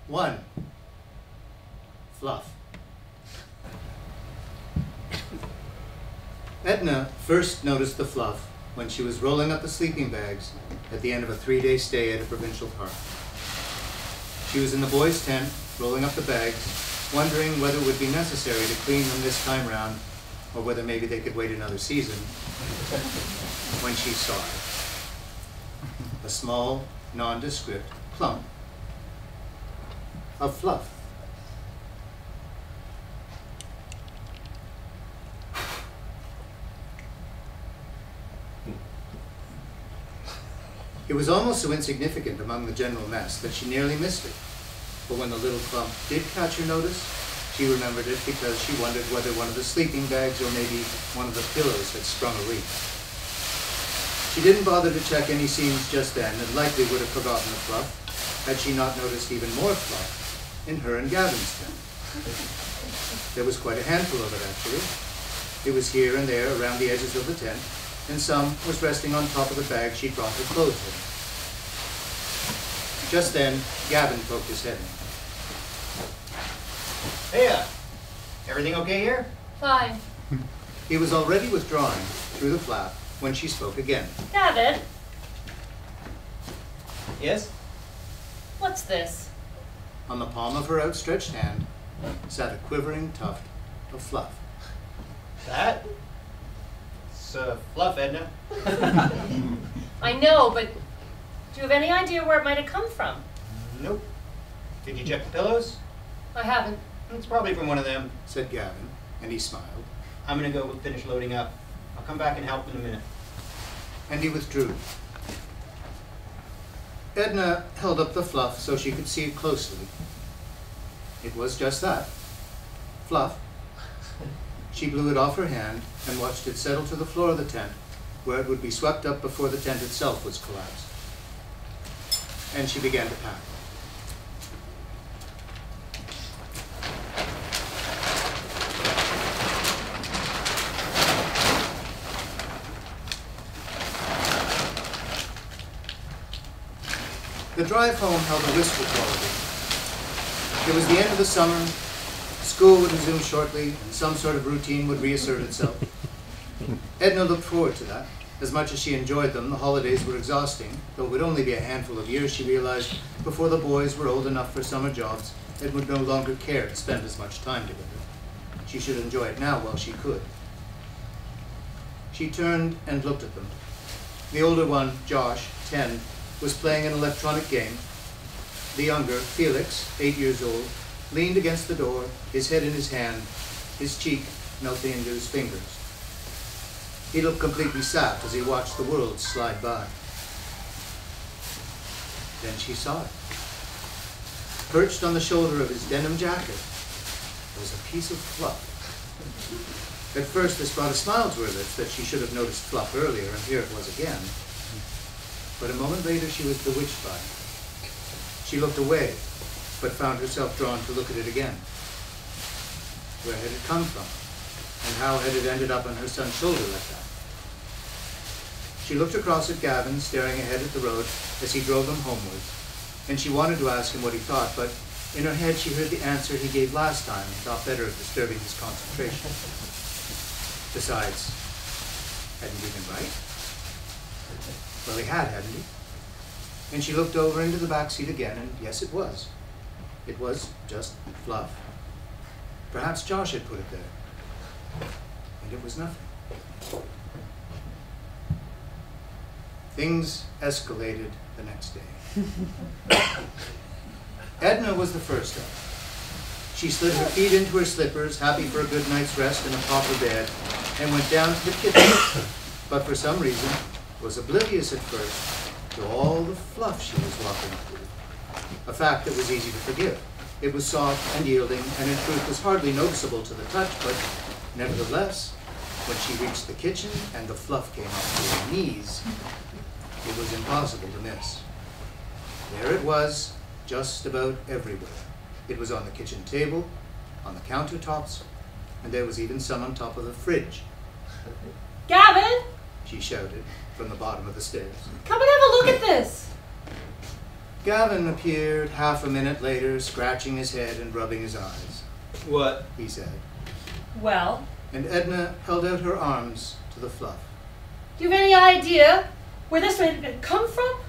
One. Fluff. Edna first noticed the fluff when she was rolling up the sleeping bags at the end of a 3-day stay at a provincial park. She was in the boys' tent, rolling up the bags, wondering whether it would be necessary to clean them this time round, or whether maybe they could wait another season, when she saw it. A small, nondescript clump of fluff. It was almost so insignificant among the general mess that she nearly missed it. But when the little clump did catch her notice, she remembered it because she wondered whether one of the sleeping bags or maybe one of the pillows had sprung a leak. She didn't bother to check any seams just then and likely would have forgotten the fluff had she not noticed even more fluff in her and Gavin's tent. There was quite a handful of it, actually. It was here and there around the edges of the tent, and some was resting on top of the bag she'd brought her clothes in. Just then, Gavin poked his head in. Hey, everything okay here? Fine. He was already withdrawing through the flap when she spoke again. Gavin, Yes? what's this? On the palm of her outstretched hand sat a quivering tuft of fluff. That? It's fluff, Edna. I know, but do you have any idea where it might have come from? Nope. Did you check the pillows? I haven't. It's probably from one of them. Said Gavin, and he smiled. I'm gonna go finish loading up. I'll come back and help in a minute. And he withdrew. Edna held up the fluff so she could see it closely. It was just that. Fluff. She blew it off her hand and watched it settle to the floor of the tent, where it would be swept up before the tent itself was collapsed. And she began to pack. The drive home held a wistful quality. It was the end of the summer, school would resume shortly, and some sort of routine would reassert itself. Edna looked forward to that. As much as she enjoyed them, the holidays were exhausting, though it would only be a handful of years, she realized, before the boys were old enough for summer jobs and would no longer care to spend as much time together. She should enjoy it now while she could. She turned and looked at them. The older one, Josh, 10, was playing an electronic game. The younger, Felix, 8 years old, leaned against the door, his head in his hand, his cheek melting into his fingers. He looked completely sapped as he watched the world slide by. Then she saw it. Perched on the shoulder of his denim jacket was a piece of fluff. At first, this brought a smile to her lips that she should have noticed fluff earlier, and here it was again. But a moment later, she was bewitched by it. She looked away, but found herself drawn to look at it again. Where had it come from? And how had it ended up on her son's shoulder like that? She looked across at Gavin, staring ahead at the road as he drove them homeward, and she wanted to ask him what he thought, but in her head she heard the answer he gave last time and thought better of disturbing his concentration. Besides, hadn't he been right? Well, he had, hadn't he? And she looked over into the back seat again, and yes, it was. It was just fluff. Perhaps Josh had put it there. And it was nothing. Things escalated the next day. Edna was the first up. She slid her feet into her slippers, happy for a good night's rest in a proper bed, and went down to the kitchen, but for some reason was oblivious at first to all the fluff she was walking through. A fact that was easy to forgive. It was soft and yielding, and in truth was hardly noticeable to the touch, but nevertheless, When she reached the kitchen and the fluff came up to her knees, it was impossible to miss. There it was, just about everywhere. It was on the kitchen table, on the countertops, and there was even some on top of the fridge. Gavin! She shouted from the bottom of the stairs. Come and have a look at this! Gavin appeared half a minute later, scratching his head and rubbing his eyes. What? He said. Well, And Edna held out her arms to the fluff. do you have any idea where this had come from?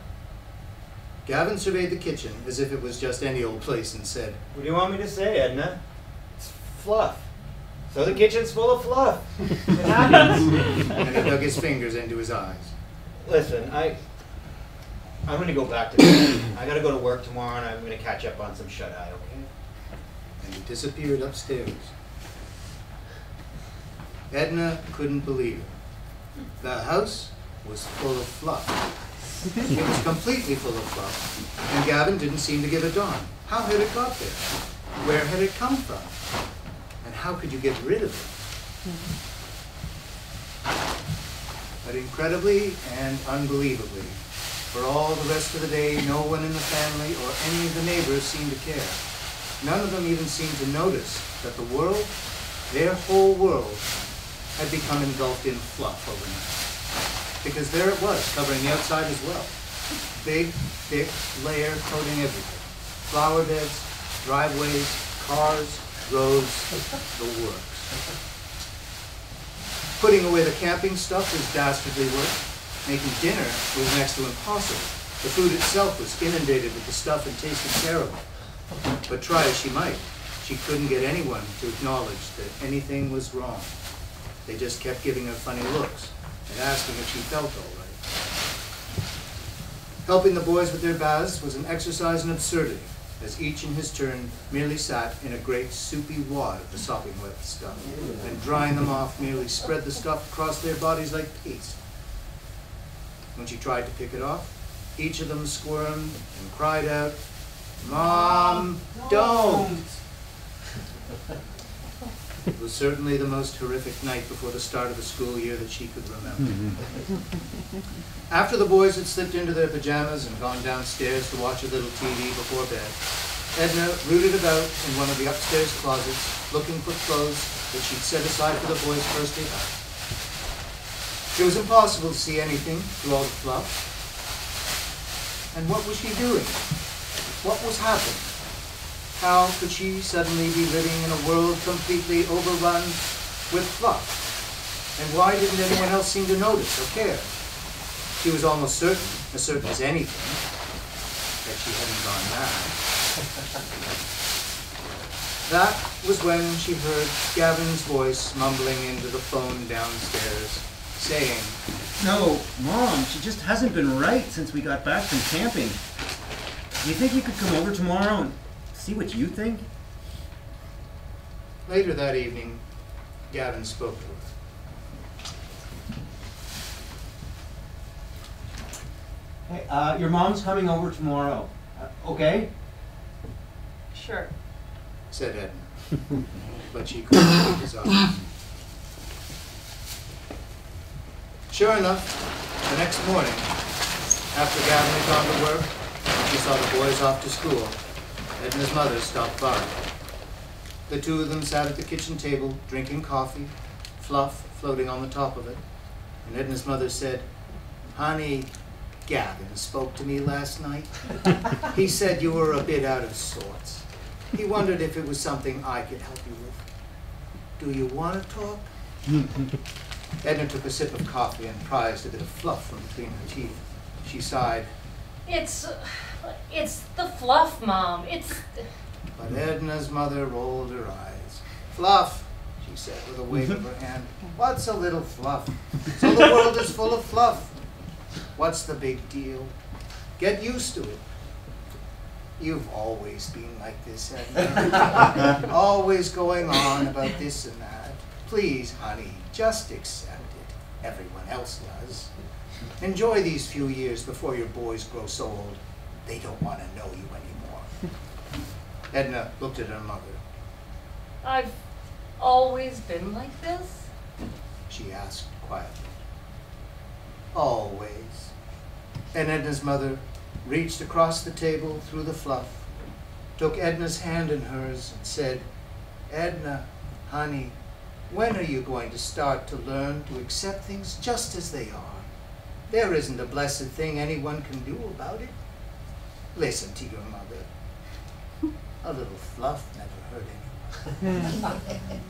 Gavin surveyed the kitchen as if it was just any old place and said, What do you want me to say, Edna? It's fluff. So the kitchen's full of fluff. It happens. and he dug his fingers into his eyes. Listen, I'm gonna go back to bed. I gotta go to work tomorrow and I'm gonna catch up on some shut-eye, okay? And he disappeared upstairs. Edna couldn't believe it. The house was full of fluff. It was completely full of fluff, and Gavin didn't seem to give a darn. How had it got there? Where had it come from? And how could you get rid of it? But incredibly and unbelievably, for all the rest of the day, no one in the family or any of the neighbors seemed to care. None of them even seemed to notice that the world, their whole world, had become engulfed in fluff overnight. Because there it was, covering the outside as well. Big, thick layer coating everything. Flower beds, driveways, cars, roads, the works. Putting away the camping stuff was dastardly work. Making dinner was next to impossible. The food itself was inundated with the stuff and tasted terrible. But try as she might, she couldn't get anyone to acknowledge that anything was wrong. They just kept giving her funny looks and asking if she felt all right. Helping the boys with their baths was an exercise in absurdity, as each in his turn merely sat in a great soupy wad of the sopping wet stuff, and drying them off merely spread the stuff across their bodies like paste. When she tried to pick it off, each of them squirmed and cried out, "Mom, don't!" It was certainly the most horrific night before the start of the school year that she could remember. After the boys had slipped into their pajamas and gone downstairs to watch a little TV before bed, Edna rooted about in one of the upstairs closets, looking for clothes that she'd set aside for the boys' first day out. It was impossible to see anything through all the fluff. And what was she doing? What was happening? How could she suddenly be living in a world completely overrun with fluff? And why didn't anyone else seem to notice or care? She was almost certain, as certain as anything, that she hadn't gone mad. That was when she heard Gavin's voice mumbling into the phone downstairs, saying, No, Mom, she just hasn't been right since we got back from camping. Do you think you could come over tomorrow and see what you think? Later that evening, Gavin spoke to her. Hey, your mom's coming over tomorrow, okay? Sure. Said Edna, but she couldn't keep his eyes. Sure enough, the next morning, after Gavin had gone to work, and she saw the boys off to school, Edna's mother stopped by. The two of them sat at the kitchen table, drinking coffee, fluff floating on the top of it, and Edna's mother said, "Honey, Gavin spoke to me last night. He said you were a bit out of sorts. He wondered if it was something I could help you with. Do you want to talk?" Edna took a sip of coffee and prized a bit of fluff from between her teeth. She sighed. It's the fluff, Mom. But Edna's mother rolled her eyes. "Fluff," she said with a wave of her hand. "What's a little fluff? So the world is full of fluff. What's the big deal? Get used to it. You've always been like this, Edna. Always going on about this and that. Please, honey, just accept it. Everyone else does. Enjoy these few years before your boys grow so old they don't want to know you anymore." Edna looked at her mother. I've always been like this. she asked quietly. Always. And Edna's mother reached across the table through the fluff, took Edna's hand in hers, and said, Edna, honey, when are you going to start to learn to accept things just as they are? There isn't a blessed thing anyone can do about it. Listen to your mother. A little fluff never hurt anyone.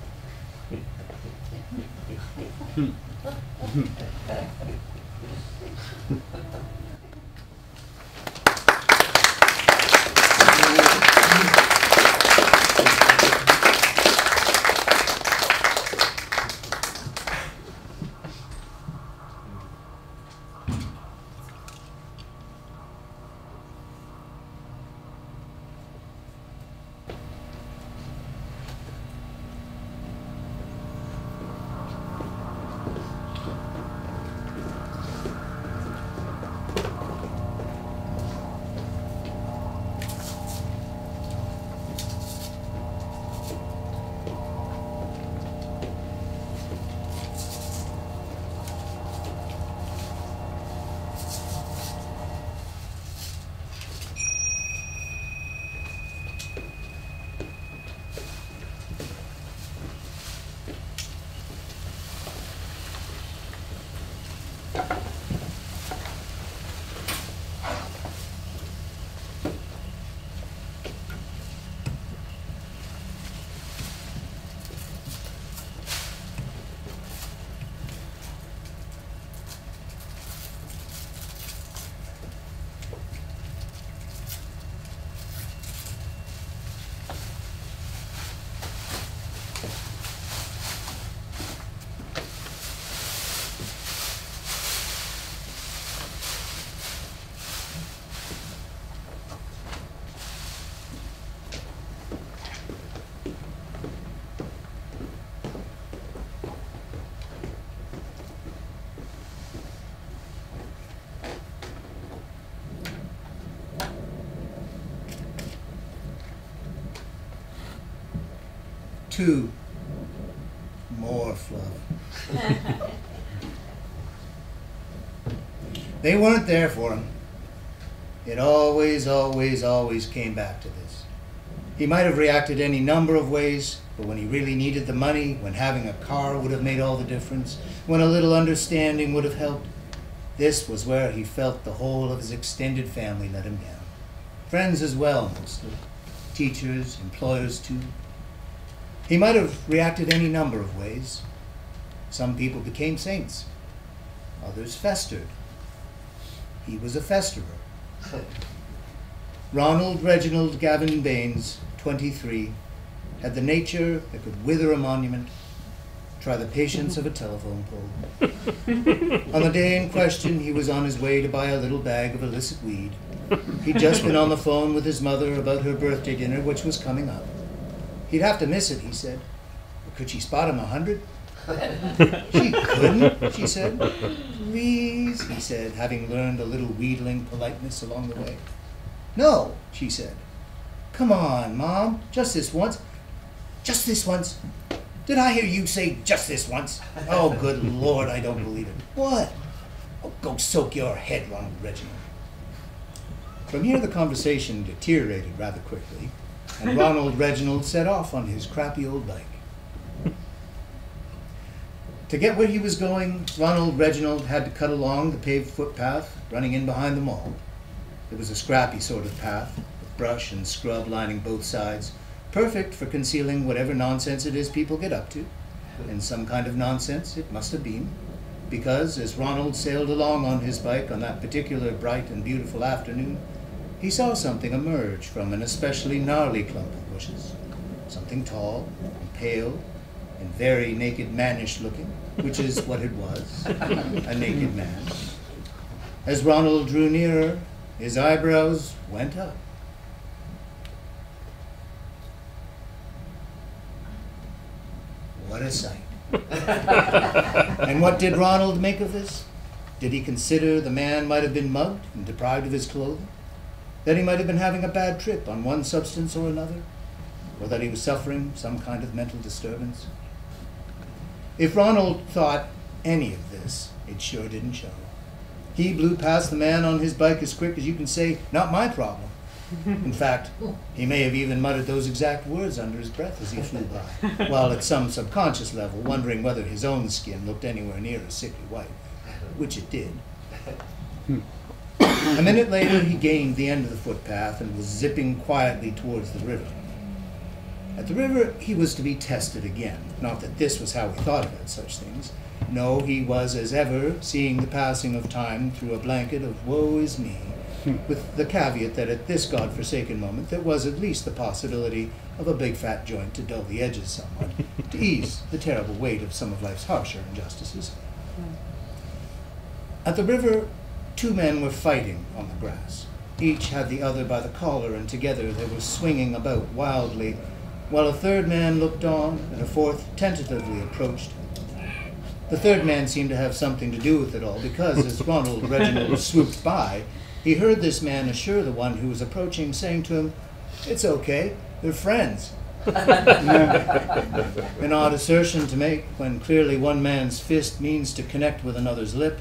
Two more fluff. They weren't there for him. It always, always, always came back to this. He might have reacted any number of ways, but when he really needed the money, when having a car would have made all the difference, when a little understanding would have helped, this was where he felt the whole of his extended family let him down. Friends as well, mostly. Teachers, employers too. He might have reacted any number of ways. Some people became saints. Others festered. He was a festerer. Ronald Reginald Gavin Baines, 23, had the nature that could wither a monument, try the patience of a telephone pole. On the day in question, he was on his way to buy a little bag of illicit weed. He'd just been on the phone with his mother about her birthday dinner, which was coming up. He'd have to miss it, he said. But could she spot him 100? She couldn't, she said. Please, he said, having learned a little wheedling politeness along the way. No, she said. Come on, Mom, just this once. Just this once. Did I hear you say just this once? Oh, good Lord, I don't believe it. What? Oh, go soak your head, Ronald Reginald. From here, the conversation deteriorated rather quickly, and Ronald Reginald set off on his crappy old bike. To get where he was going, Ronald Reginald had to cut along the paved footpath running in behind the mall. It was a scrappy sort of path, with brush and scrub lining both sides, perfect for concealing whatever nonsense it is people get up to. And some kind of nonsense it must have been, because as Ronald sailed along on his bike on that particular bright and beautiful afternoon, he saw something emerge from an especially gnarly clump of bushes. Something tall and pale and very naked mannish looking, which is what it was, a naked man. As Ronald drew nearer, his eyebrows went up. What a sight. And what did Ronald make of this? Did he consider the man might have been mugged and deprived of his clothing? That he might have been having a bad trip on one substance or another? Or that he was suffering some kind of mental disturbance? If Ronald thought any of this, it sure didn't show. He blew past the man on his bike as quick as you can say, "Not my problem." In fact, he may have even muttered those exact words under his breath as he flew by, while at some subconscious level wondering whether his own skin looked anywhere near as sickly white, which it did. A minute later, he gained the end of the footpath and was zipping quietly towards the river. At the river, he was to be tested again. Not that this was how he thought about such things. No, he was, as ever, seeing the passing of time through a blanket of woe is me, with the caveat that at this godforsaken moment there was at least the possibility of a big fat joint to dull the edges somewhat, to ease the terrible weight of some of life's harsher injustices. At the river, two men were fighting on the grass. Each had the other by the collar, and together they were swinging about wildly, while a third man looked on and a fourth tentatively approached. The third man seemed to have something to do with it all, because as Ronald Reginald swooped by, he heard this man assure the one who was approaching, saying to him, "It's okay, they're friends." An odd assertion to make when clearly one man's fist means to connect with another's lip,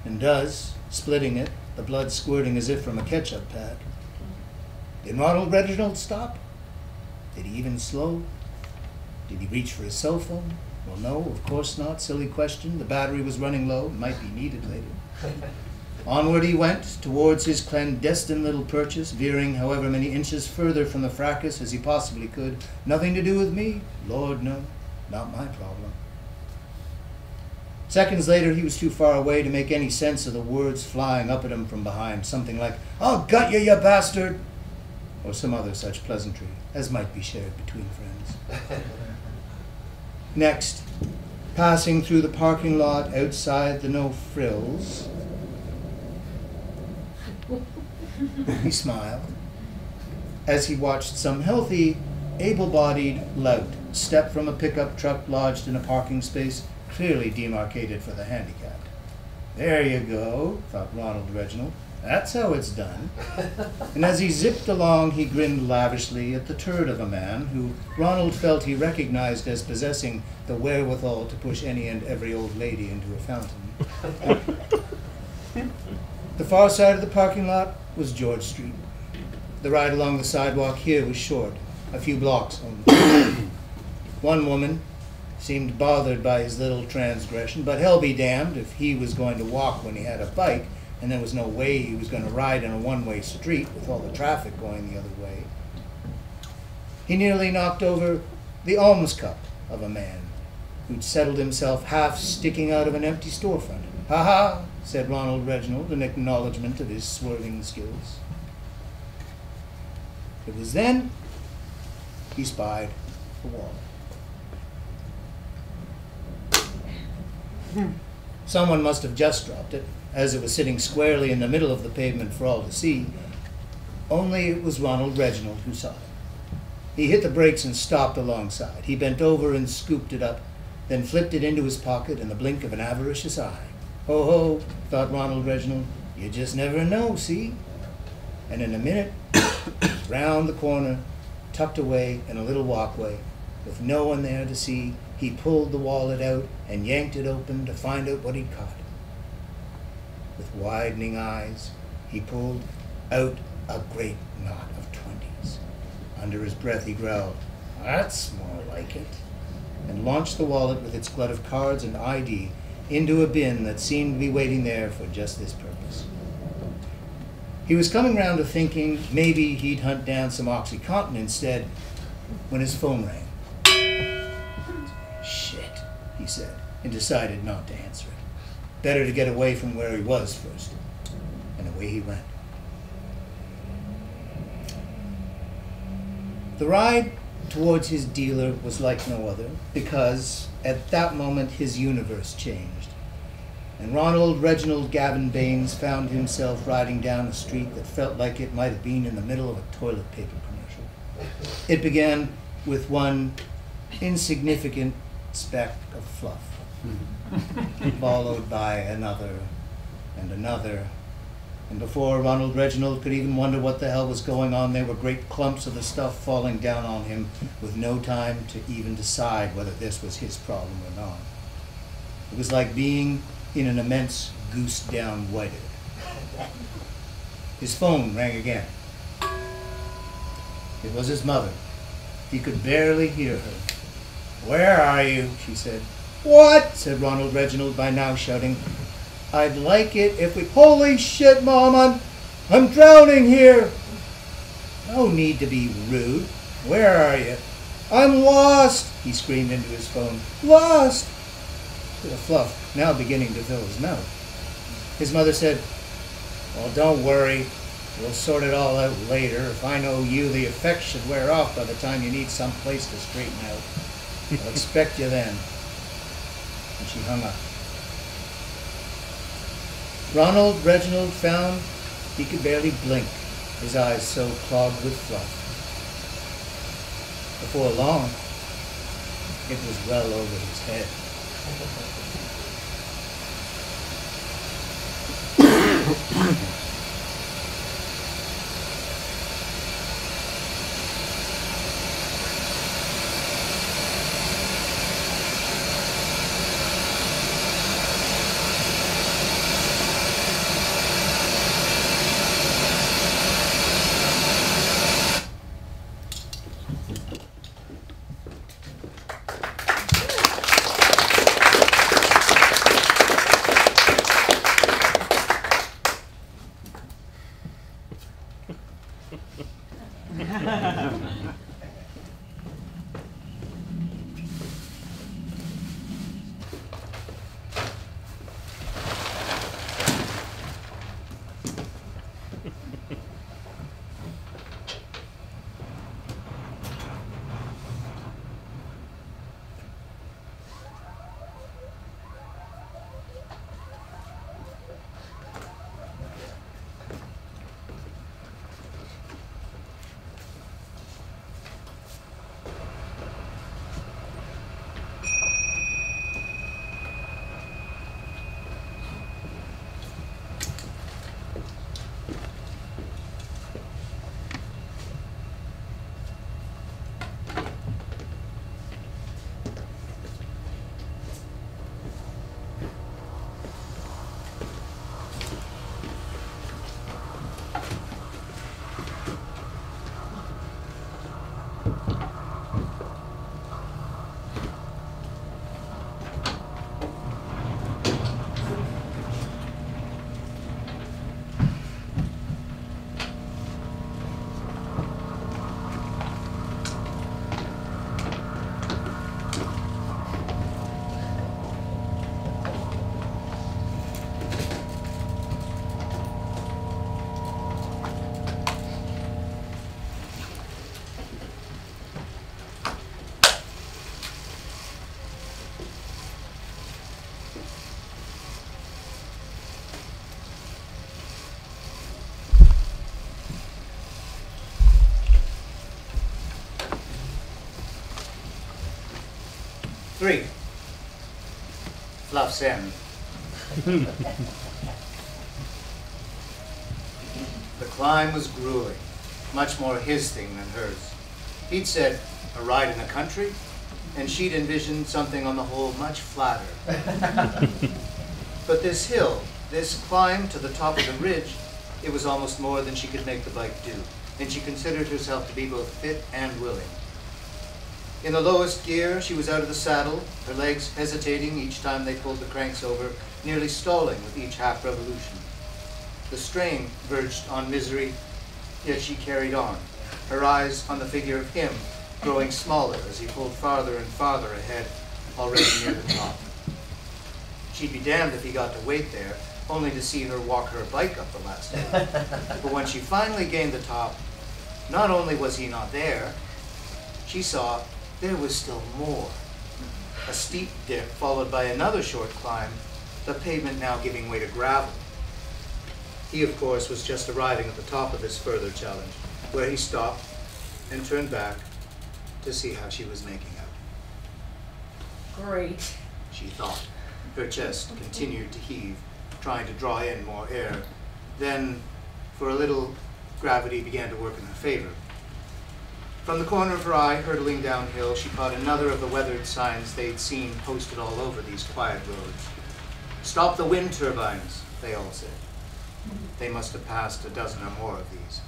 and does, splitting it, the blood squirting as if from a ketchup pack. Did Ronald Reginald stop? Did he even slow? Did he reach for his cell phone? Well, no, of course not. Silly question. The battery was running low. Might be needed later. Onward he went, towards his clandestine little purchase, veering however many inches further from the fracas as he possibly could. Nothing to do with me? Lord, no. Not my problem. Seconds later, he was too far away to make any sense of the words flying up at him from behind. Something like, "I'll gut you, you bastard!" or some other such pleasantry, as might be shared between friends. Next, passing through the parking lot outside the No Frills, he smiled as he watched some healthy, able-bodied lout step from a pickup truck lodged in a parking space clearly demarcated for the handicapped. "There you go," thought Ronald Reginald. "That's how it's done." And as he zipped along, he grinned lavishly at the turd of a man who Ronald felt he recognized as possessing the wherewithal to push any and every old lady into a fountain. The far side of the parking lot was George Street. The ride along the sidewalk here was short, a few blocks only. One woman seemed bothered by his little transgression, but hell be damned if he was going to walk when he had a bike, and there was no way he was going to ride in a one-way street with all the traffic going the other way. He nearly knocked over the alms cup of a man who'd settled himself half sticking out of an empty storefront. "Ha ha," said Ronald Reginald in acknowledgement of his swerving skills. It was then he spied a wallet. Someone must have just dropped it, as it was sitting squarely in the middle of the pavement for all to see. Only it was Ronald Reginald who saw it. He hit the brakes and stopped alongside. He bent over and scooped it up, then flipped it into his pocket in the blink of an avaricious eye. "Ho ho," thought Ronald Reginald, "you just never know, see?" And in a minute, round the corner, tucked away in a little walkway, with no one there to see, he pulled the wallet out and yanked it open to find out what he'd caught. With widening eyes, he pulled out a great knot of 20s. Under his breath, he growled, "That's more like it," and launched the wallet with its glut of cards and ID into a bin that seemed to be waiting there for just this purpose. He was coming round to thinking maybe he'd hunt down some OxyContin instead when his phone rang. "Shit," he said, and decided not to answer it. Better to get away from where he was first. And away he went. The ride towards his dealer was like no other, because at that moment his universe changed. And Ronald Reginald Gavin Baines found himself riding down a street that felt like it might have been in the middle of a toilet paper commercial. It began with one insignificant speck of fluff, followed by another and another, and before Ronald Reginald could even wonder what the hell was going on, there were great clumps of the stuff falling down on him with no time to even decide whether this was his problem or not. It was like being in an immense goose-down whitehead. His phone rang again. It was his mother. He could barely hear her. "Where are you?" she said. "What?" said Ronald Reginald, by now shouting. "I'd like it if we—" "Holy shit, Mom, I'm drowning here." "No need to be rude. Where are you?" "I'm lost," he screamed into his phone. "Lost!" With a fluff now beginning to fill his mouth. His mother said, "Well, don't worry. We'll sort it all out later. If I know you, the effects should wear off by the time you need some place to straighten out. I'll expect you then." And she hung up. Ronald Reginald found he could barely blink, his eyes so clogged with fluff. Before long, it was well over his head. Three. Fluff's End. The climb was grueling, much more his thing than hers. He'd said a ride in the country, and she'd envisioned something on the whole much flatter. But this hill, this climb to the top of the ridge, it was almost more than she could make the bike do, and she considered herself to be both fit and willing. In the lowest gear, she was out of the saddle, her legs hesitating each time they pulled the cranks over, nearly stalling with each half revolution. The strain verged on misery, yet she carried on, her eyes on the figure of him growing smaller as he pulled farther and farther ahead, already near the top. She'd be damned if he got to wait there, only to see her walk her bike up the last hill. But when she finally gained the top, not only was he not there, she saw there was still more. A steep dip followed by another short climb, the pavement now giving way to gravel. He, of course, was just arriving at the top of this further challenge, where he stopped and turned back to see how she was making out. Great. She thought. Her chest continued to heave, trying to draw in more air. Then, for a little, gravity began to work in her favor. From the corner of her eye, hurtling downhill, she caught another of the weathered signs they'd seen posted all over these quiet roads. "Stop the wind turbines," they all said. They must have passed a dozen or more of these.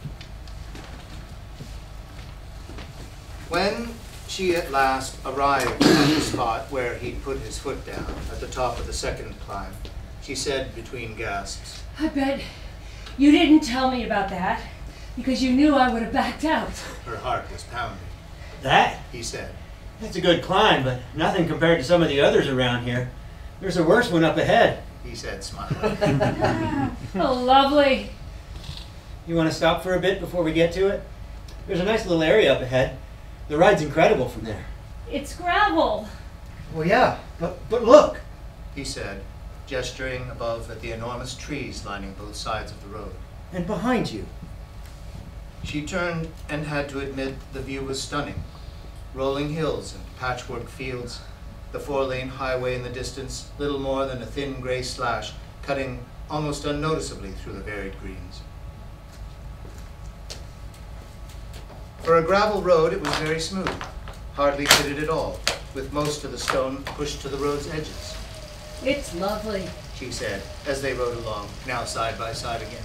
When she at last arrived at the spot where he'd put his foot down, at the top of the second climb, she said between gasps, I bet you didn't tell me about that because you knew I would have backed out. her heart was pounding. That? He said, That's a good climb, but nothing compared to some of the others around here. There's a worse one up ahead. he said, smiling. Oh, lovely. You want to stop for a bit before we get to it? There's a nice little area up ahead. The ride's incredible from there. It's gravel. Well, yeah, but look. He said, gesturing above at the enormous trees lining both sides of the road. And behind you. She turned and had to admit the view was stunning. Rolling hills and patchwork fields, the four-lane highway in the distance, little more than a thin gray slash, cutting almost unnoticeably through the varied greens. For a gravel road, it was very smooth, hardly pitted at all, with most of the stone pushed to the road's edges, It's lovely. she said, as they rode along, now side by side again.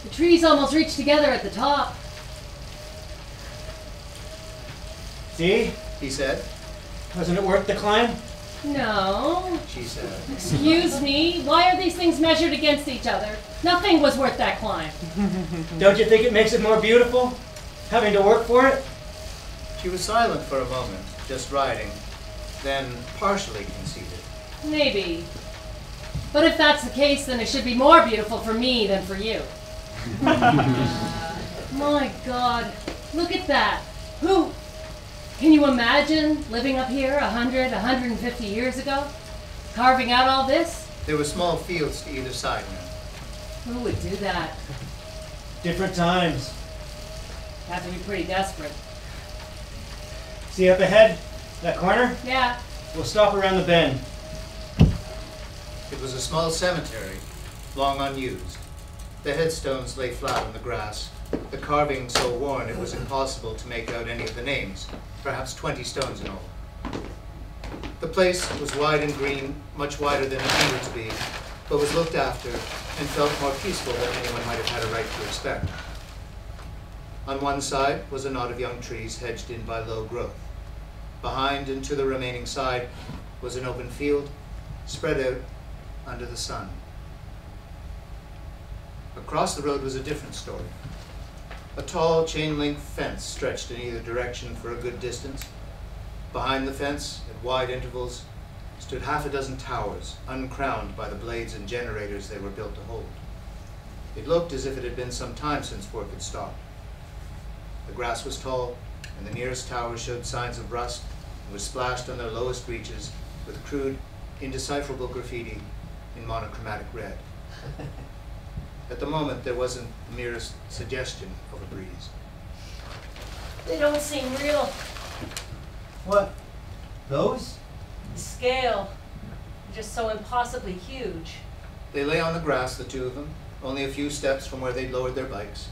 The trees almost reach together at the top. See? He said, Wasn't it worth the climb? No. she said. Excuse me. Why are these things measured against each other? Nothing was worth that climb. Don't you think it makes it more beautiful? Having to work for it? She was silent for a moment, just riding, then partially conceded. Maybe. But if that's the case, then it should be more beautiful for me than for you. My God. Look at that. Who? Can you imagine living up here 100, 150 years ago? Carving out all this? There were small fields to either side now. Who would do that? Different times. Have to be pretty desperate. See up ahead? That corner? Yeah. We'll stop around the bend. It was a small cemetery, long unused. The headstones lay flat on the grass, the carving so worn it was impossible to make out any of the names, perhaps 20 stones in all. The place was wide and green, much wider than it needed to be, but was looked after and felt more peaceful than anyone might have had a right to expect. On one side was a knot of young trees hedged in by low growth. Behind and to the remaining side was an open field, spread out under the sun. Across the road was a different story. A tall chain-link fence stretched in either direction for a good distance. Behind the fence, at wide intervals, stood half a dozen towers, uncrowned by the blades and generators they were built to hold. It looked as if it had been some time since work had stopped. The grass was tall, and the nearest tower showed signs of rust and was splashed on their lowest reaches with crude, indecipherable graffiti in monochromatic red. At the moment, there wasn't the merest suggestion of a breeze. They don't seem real. What? Those? The scale. Just so impossibly huge. They lay on the grass, the two of them, only a few steps from where they'd lowered their bikes.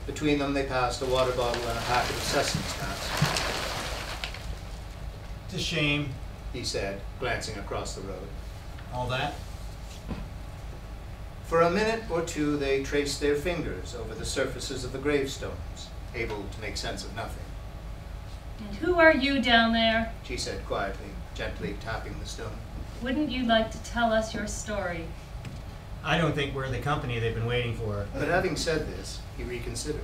Between them, they passed a water bottle and a packet of sesame snacks. It's a shame. He said, glancing across the road. All that? For a minute or two, they traced their fingers over the surfaces of the gravestones, able to make sense of nothing. And who are you down there? She said quietly, gently tapping the stone. Wouldn't you like to tell us your story? I don't think we're the company they've been waiting for. But having said this, he reconsidered.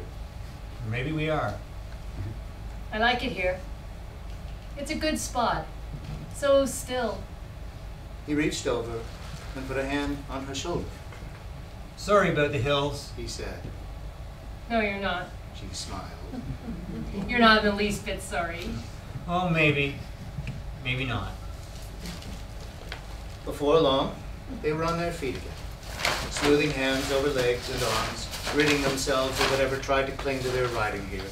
Maybe we are. I like it here. It's a good spot. So still. He reached over and put a hand on her shoulder. Sorry about the hills. He said. No, you're not. She smiled. You're not in the least bit sorry. Oh, maybe. Maybe not. Before long, they were on their feet again, smoothing hands over legs and arms, ridding themselves of whatever tried to cling to their riding gear.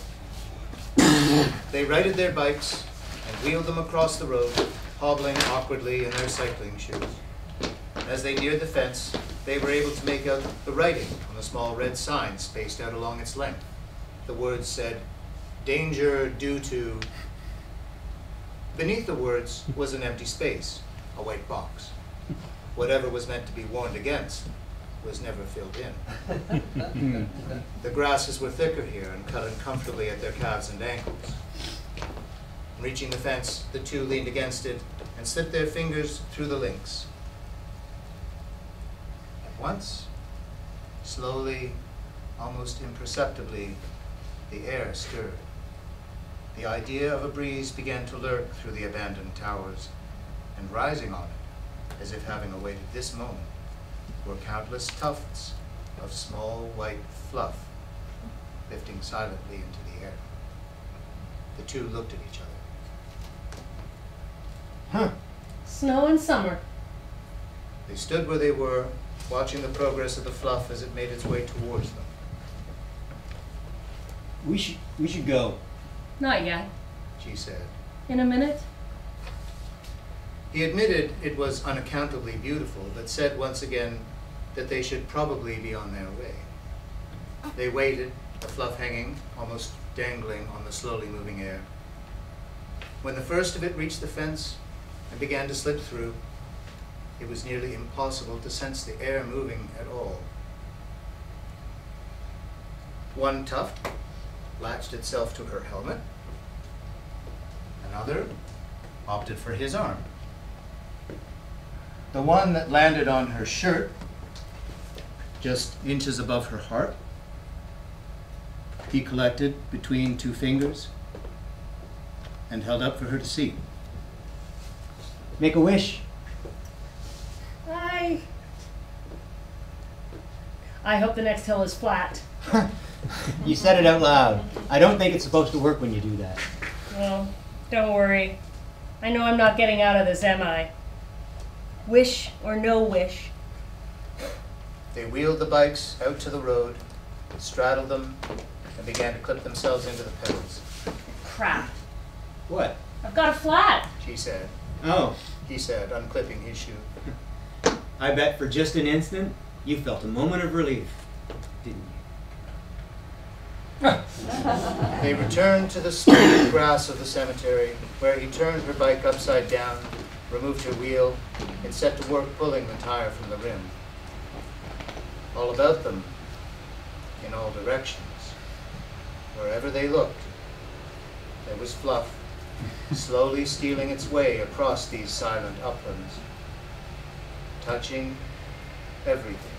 They righted their bikes and wheeled them across the road, hobbling awkwardly in their cycling shoes. As they neared the fence, they were able to make out the writing on the small red sign spaced out along its length. The words said, danger due to... Beneath the words was an empty space, a white box. Whatever was meant to be warned against was never filled in. The grasses were thicker here and cut uncomfortably at their calves and ankles. Reaching the fence, the two leaned against it and slipped their fingers through the links. At once, slowly, almost imperceptibly, the air stirred. The idea of a breeze began to lurk through the abandoned towers, and rising on it, as if having awaited this moment, were countless tufts of small white fluff lifting silently into the air. The two looked at each other. Huh. Snow and summer. They stood where they were, watching the progress of the fluff as it made its way towards them. We should go. Not yet. She said. In a minute? He admitted it was unaccountably beautiful, but said once again that they should probably be on their way. They waited, the fluff hanging, almost dangling on the slowly moving air. When the first of it reached the fence and began to slip through, it was nearly impossible to sense the air moving at all. One tuft latched itself to her helmet. Another opted for his arm. The one that landed on her shirt, just inches above her heart, he collected between two fingers and held up for her to see. Make a wish. I hope the next hill is flat. You said it out loud. I don't think it's supposed to work when you do that. Well, don't worry. I know I'm not getting out of this, am I? Wish or no wish. They wheeled the bikes out to the road, straddled them, and began to clip themselves into the pedals. Crap. What? I've got a flat. She said. Oh, He said, unclipping his shoe. I bet for just an instant you felt a moment of relief, didn't you? They returned to the smooth grass of the cemetery, where he turned her bike upside down, removed her wheel, and set to work pulling the tire from the rim. All about them, in all directions, wherever they looked, there was fluff, slowly stealing its way across these silent uplands, touching everything.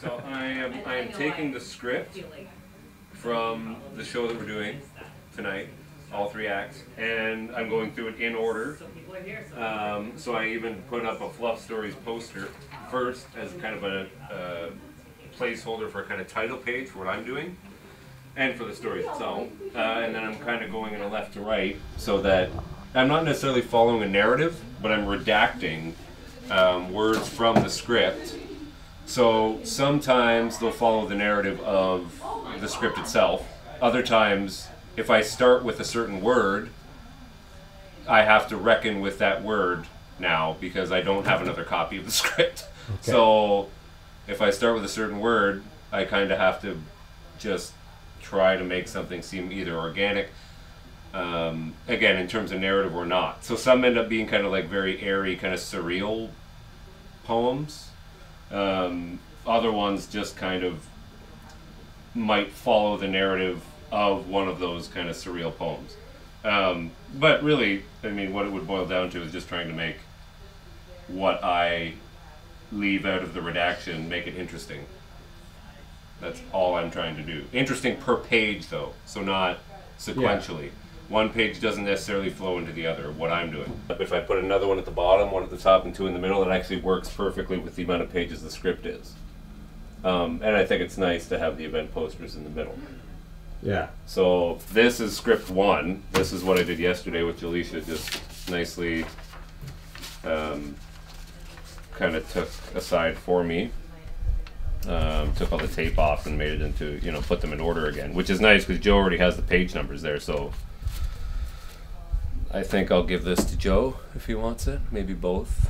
So I am taking the script from the show that we're doing tonight, all 3 acts, and I'm going through it in order. So I even put up a Fluff Stories poster first as kind of a placeholder for a kind of title page for what I'm doing, and for the story itself. And then I'm kind of going in a left to right, so that I'm not necessarily following a narrative, but I'm redacting words from the script. So sometimes they'll follow the narrative of the script itself. Other times, if I start with a certain word, I have to reckon with that word now because I don't have another copy of the script. Okay. So if I start with a certain word, I kind of have to just try to make something seem either organic, again, in terms of narrative or not. So some end up being kind of like very airy, kind of surreal poems. Other ones just kind of might follow the narrative of one of those kind of surreal poems. But really, I mean, what it would boil down to is just trying to make what I leave out of the redaction, make it interesting. That's all I'm trying to do. Interesting per page though, so not sequentially. One page doesn't necessarily flow into the other, what I'm doing. If I put another one at the bottom, one at the top, and two in the middle, it actually works perfectly with the amount of pages the script is. And I think it's nice to have the event posters in the middle. Yeah. So this is script 1. This is what I did yesterday, which Alicia just nicely kind of took aside for me. Took all the tape off and made it into, you know, put them in order again, which is nice because Joe already has the page numbers there. So I think I'll give this to Joe if he wants it, maybe both.